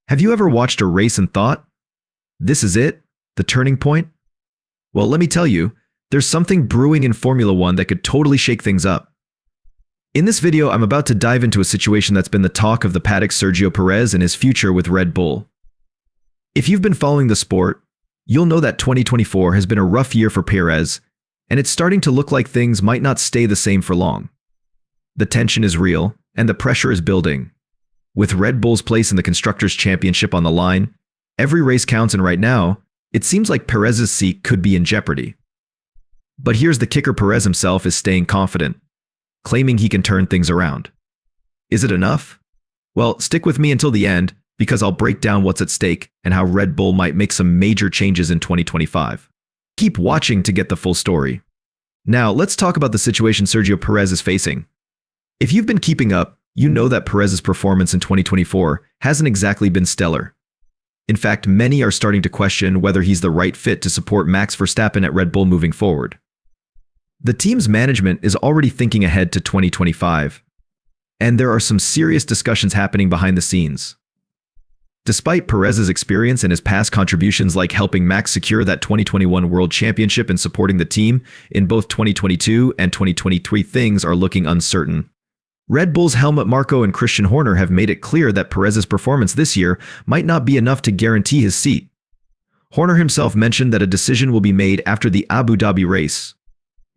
Have you ever watched a race and thought, this is it, the turning point? Well, let me tell you, there's something brewing in Formula One that could totally shake things up. In this video, I'm about to dive into a situation that's been the talk of the paddock: Sergio Perez and his future with Red Bull. If you've been following the sport, you'll know that 2024 has been a rough year for Perez, and it's starting to look like things might not stay the same for long. The tension is real, and the pressure is building. With Red Bull's place in the Constructors' Championship on the line, every race counts, and right now, it seems like Perez's seat could be in jeopardy. But here's the kicker: Perez himself is staying confident, claiming he can turn things around. Is it enough? Well, stick with me until the end, because I'll break down what's at stake and how Red Bull might make some major changes in 2025. Keep watching to get the full story. Now, let's talk about the situation Sergio Perez is facing. If you've been keeping up, you know that Perez's performance in 2024 hasn't exactly been stellar. In fact, many are starting to question whether he's the right fit to support Max Verstappen at Red Bull moving forward. The team's management is already thinking ahead to 2025, and there are some serious discussions happening behind the scenes. Despite Perez's experience and his past contributions, like helping Max secure that 2021 World Championship and supporting the team in both 2022 and 2023, things are looking uncertain. Red Bull's Helmut Marko and Christian Horner have made it clear that Perez's performance this year might not be enough to guarantee his seat. Horner himself mentioned that a decision will be made after the Abu Dhabi race.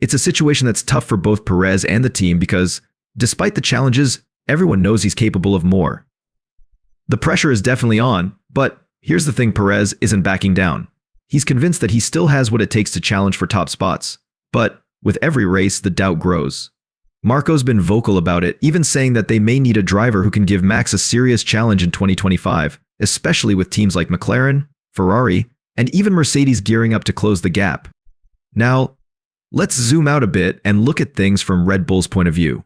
It's a situation that's tough for both Perez and the team because, despite the challenges, everyone knows he's capable of more. The pressure is definitely on, but here's the thing: Perez isn't backing down. He's convinced that he still has what it takes to challenge for top spots. But with every race, the doubt grows. Marko's been vocal about it, even saying that they may need a driver who can give Max a serious challenge in 2025, especially with teams like McLaren, Ferrari, and even Mercedes gearing up to close the gap. Now, let's zoom out a bit and look at things from Red Bull's point of view.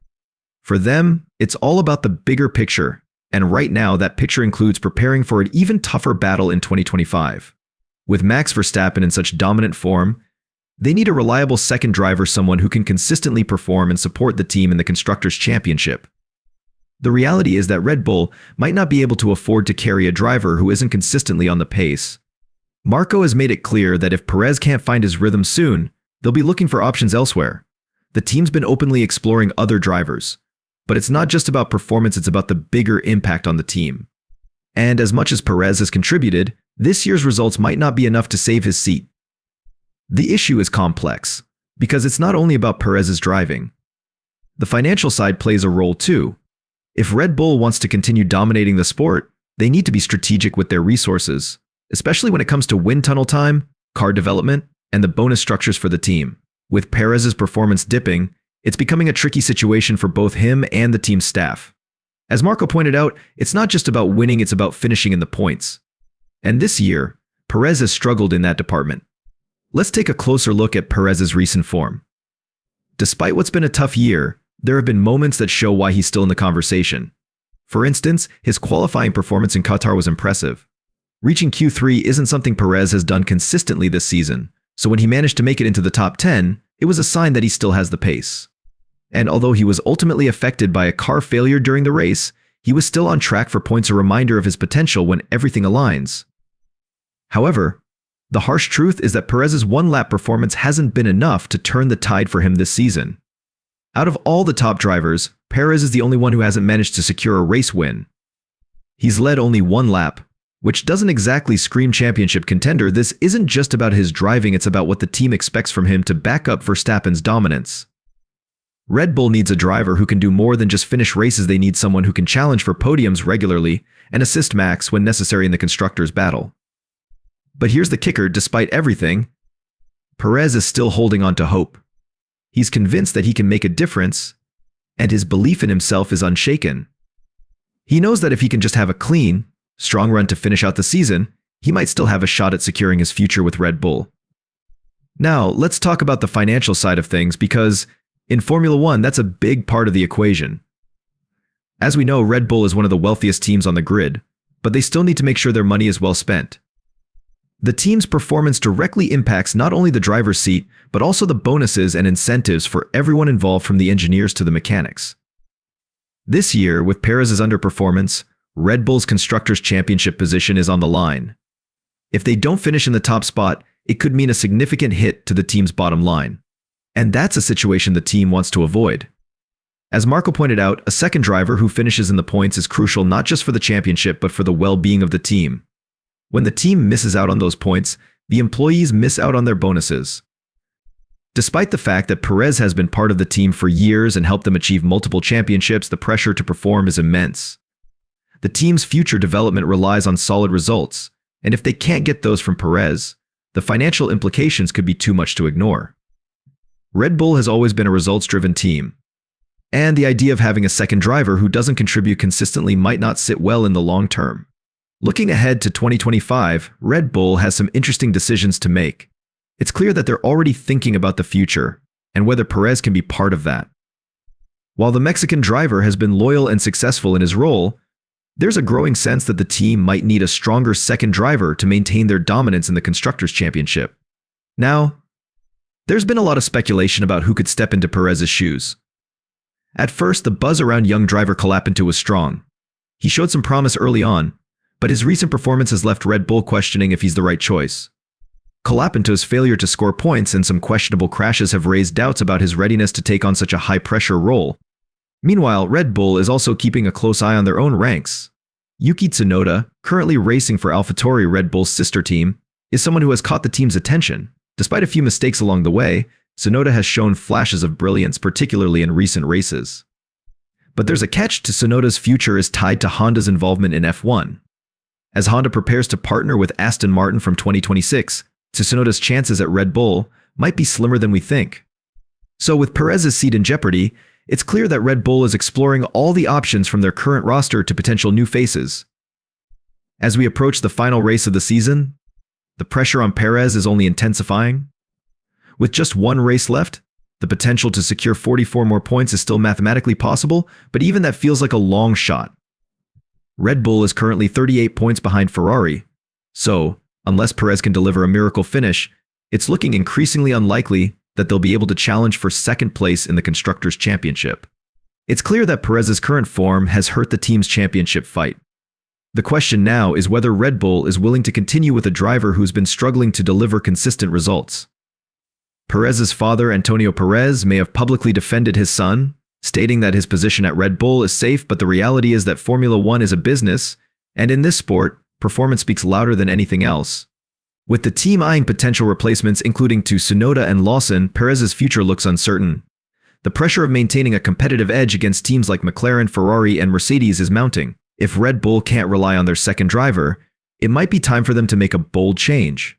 For them, it's all about the bigger picture, and right now that picture includes preparing for an even tougher battle in 2025. With Max Verstappen in such dominant form, they need a reliable second driver, someone who can consistently perform and support the team in the Constructors' Championship. The reality is that Red Bull might not be able to afford to carry a driver who isn't consistently on the pace. Marko has made it clear that if Perez can't find his rhythm soon, they'll be looking for options elsewhere. The team's been openly exploring other drivers, but it's not just about performance, it's about the bigger impact on the team. And as much as Perez has contributed, this year's results might not be enough to save his seat. The issue is complex, because it's not only about Perez's driving. The financial side plays a role too. If Red Bull wants to continue dominating the sport, they need to be strategic with their resources, especially when it comes to wind tunnel time, car development, and the bonus structures for the team. With Perez's performance dipping, it's becoming a tricky situation for both him and the team's staff. As Marko pointed out, it's not just about winning, it's about finishing in the points. And this year, Perez has struggled in that department. Let's take a closer look at Perez's recent form. Despite what's been a tough year, there have been moments that show why he's still in the conversation. For instance, his qualifying performance in Qatar was impressive. Reaching Q3 isn't something Perez has done consistently this season, so when he managed to make it into the top 10, it was a sign that he still has the pace. And although he was ultimately affected by a car failure during the race, he was still on track for points, a reminder of his potential when everything aligns. However, the harsh truth is that Perez's one-lap performance hasn't been enough to turn the tide for him this season. Out of all the top drivers, Perez is the only one who hasn't managed to secure a race win. He's led only one lap, which doesn't exactly scream championship contender. This isn't just about his driving, it's about what the team expects from him to back up Verstappen's dominance. Red Bull needs a driver who can do more than just finish races. They need someone who can challenge for podiums regularly and assist Max when necessary in the constructors' battle. But here's the kicker: despite everything, Perez is still holding on to hope. He's convinced that he can make a difference, and his belief in himself is unshaken. He knows that if he can just have a clean, strong run to finish out the season, he might still have a shot at securing his future with Red Bull. Now, let's talk about the financial side of things, because in Formula One, that's a big part of the equation. As we know, Red Bull is one of the wealthiest teams on the grid, but they still need to make sure their money is well spent. The team's performance directly impacts not only the driver's seat, but also the bonuses and incentives for everyone involved, from the engineers to the mechanics. This year, with Perez's underperformance, Red Bull's Constructors' Championship position is on the line. If they don't finish in the top spot, it could mean a significant hit to the team's bottom line. And that's a situation the team wants to avoid. As Marco pointed out, a second driver who finishes in the points is crucial not just for the championship but for the well-being of the team. When the team misses out on those points, the employees miss out on their bonuses. Despite the fact that Perez has been part of the team for years and helped them achieve multiple championships, the pressure to perform is immense. The team's future development relies on solid results, and if they can't get those from Perez, the financial implications could be too much to ignore. Red Bull has always been a results-driven team, and the idea of having a second driver who doesn't contribute consistently might not sit well in the long term. Looking ahead to 2025, Red Bull has some interesting decisions to make. It's clear that they're already thinking about the future and whether Perez can be part of that. While the Mexican driver has been loyal and successful in his role, there's a growing sense that the team might need a stronger second driver to maintain their dominance in the Constructors' Championship. Now, there's been a lot of speculation about who could step into Perez's shoes. At first, the buzz around young driver Colapinto was strong. He showed some promise early on, but his recent performance has left Red Bull questioning if he's the right choice. Colapinto's failure to score points and some questionable crashes have raised doubts about his readiness to take on such a high-pressure role. Meanwhile, Red Bull is also keeping a close eye on their own ranks. Yuki Tsunoda, currently racing for AlphaTauri, Red Bull's sister team, is someone who has caught the team's attention. Despite a few mistakes along the way, Tsunoda has shown flashes of brilliance, particularly in recent races. But there's a catch to Tsunoda's future is tied to Honda's involvement in F1. As Honda prepares to partner with Aston Martin from 2026, Tsunoda's chances at Red Bull might be slimmer than we think. So with Perez's seat in jeopardy, it's clear that Red Bull is exploring all the options from their current roster to potential new faces. As we approach the final race of the season, the pressure on Perez is only intensifying. With just one race left, the potential to secure 44 more points is still mathematically possible, but even that feels like a long shot. Red Bull is currently 38 points behind Ferrari, so unless Perez can deliver a miracle finish, it's looking increasingly unlikely that they'll be able to challenge for second place in the Constructors' Championship. It's clear that Perez's current form has hurt the team's championship fight. The question now is whether Red Bull is willing to continue with a driver who's been struggling to deliver consistent results. Perez's father, Antonio Perez, may have publicly defended his son, stating that his position at Red Bull is safe, but the reality is that Formula One is a business, and in this sport, performance speaks louder than anything else. With the team eyeing potential replacements including to Tsunoda and Lawson, Perez's future looks uncertain. The pressure of maintaining a competitive edge against teams like McLaren, Ferrari, and Mercedes is mounting. If Red Bull can't rely on their second driver, it might be time for them to make a bold change.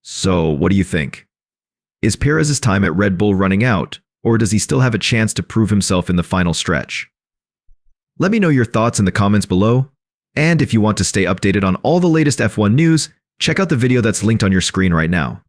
So, what do you think? Is Perez's time at Red Bull running out, or does he still have a chance to prove himself in the final stretch? Let me know your thoughts in the comments below, and if you want to stay updated on all the latest F1 news, check out the video that's linked on your screen right now.